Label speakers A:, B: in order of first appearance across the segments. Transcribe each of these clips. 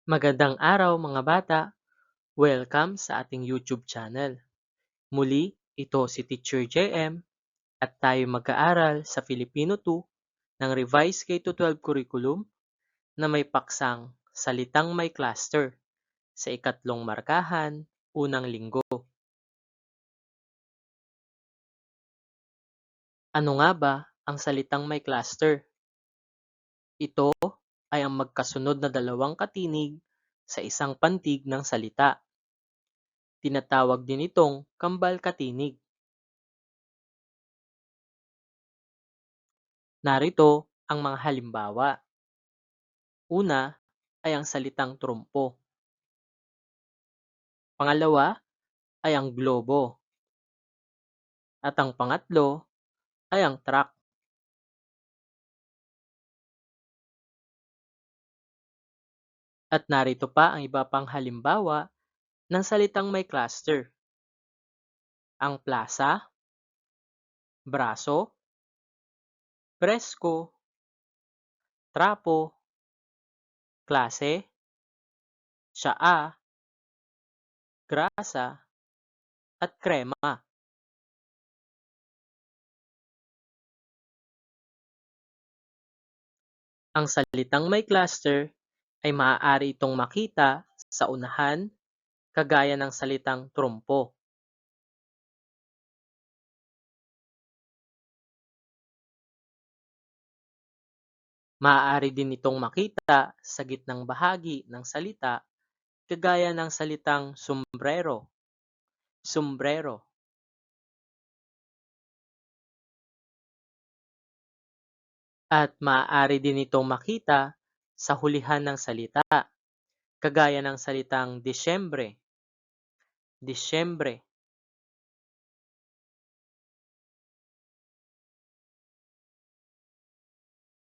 A: Magandang araw mga bata! Welcome sa ating YouTube channel. Muli, ito si Teacher JM at tayo mag-aaral sa Filipino 2 ng Revised K-12 Curriculum na may paksang Salitang May Cluster sa ikatlong markahan, unang linggo. Ano nga ba ang salitang may cluster? Ito ay ang magkasunod na dalawang katinig sa isang pantig ng salita. Tinatawag din itong kambal-katinig. Narito ang mga halimbawa. Una ay ang salitang trumpo. Pangalawa ay ang globo. At ang pangatlo ay ang truck. At narito pa ang iba pang halimbawa ng salitang may cluster. Ang plaza, braso, presko, trapo, klase, tsaa, grasa, at krema. Ang salitang may cluster ay maaari itong makita sa unahan kagaya ng salitang trumpo. Maaari din itong makita sa gitnang bahagi ng salita kagaya ng salitang sombrero, sombrero. At maaari din itong makita sa hulihan ng salita kagaya ng salitang Disyembre, Disyembre.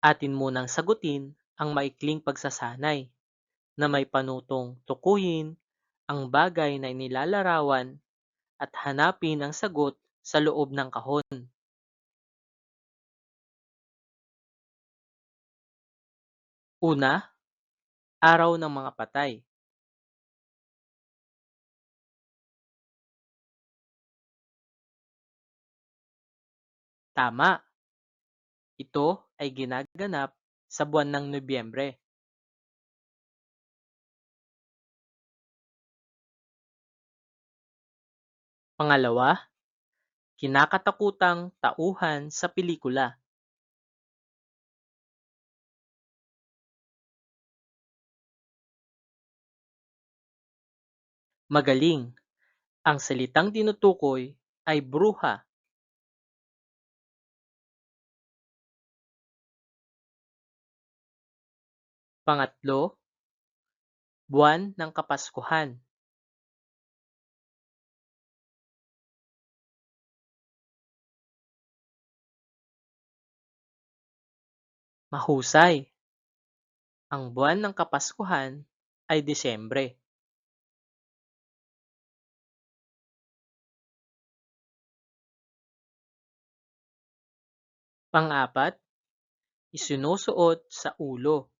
A: Atin munang sagutin ang maikling pagsasanay na may panutong tukuyin ang bagay na inilalarawan at hanapin ang sagot sa loob ng kahon. Una, araw ng mga patay. Tama, ito ay ginaganap sa buwan ng Nobyembre. Pangalawa, kinakatakutang tauhan sa pelikula. Magaling, ang salitang tinutukoy ay bruha. Pangatlo, buwan ng Kapaskuhan. Mahusay, ang buwan ng Kapaskuhan ay Disyembre. Pang-apat, isinusuot sa ulo.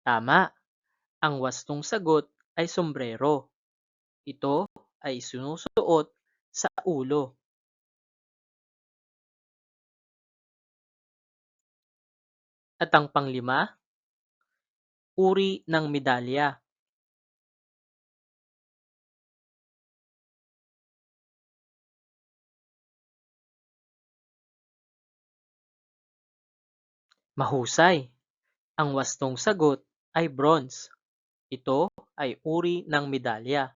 A: Tama, ang wastong sagot ay sombrero. Ito ay isinusuot sa ulo. At ang panglima, uri ng medalya. Mahusay, ang wastong sagot ay bronze. Ito ay uri ng medalya.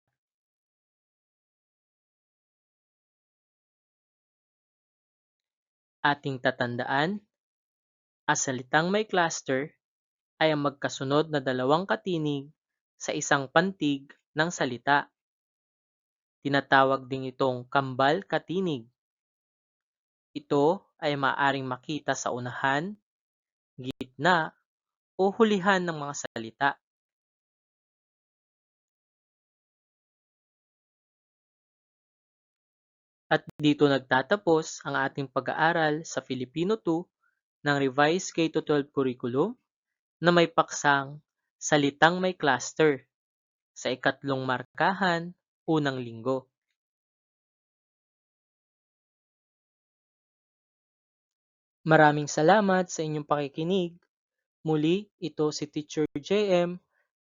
A: Ating tatandaan, ang salitang may cluster ay ang magkasunod na dalawang katinig sa isang pantig ng salita. Tinatawag din itong kambal-katinig. Ito ay maaaring makita sa unahan, gitna, o hulihan ng mga salita. At dito nagtatapos ang ating pag-aaral sa Filipino 2 ng Revised K-12 Curriculum na may paksang Salitang May Cluster sa ikatlong markahan, unang linggo. Maraming salamat sa inyong pakikinig. Muli, ito si Teacher JM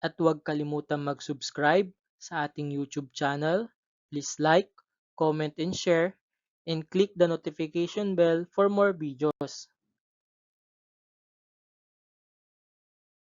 A: at huwag kalimutang mag-subscribe sa ating YouTube channel. Please like, comment, and share, and click the notification bell for more videos.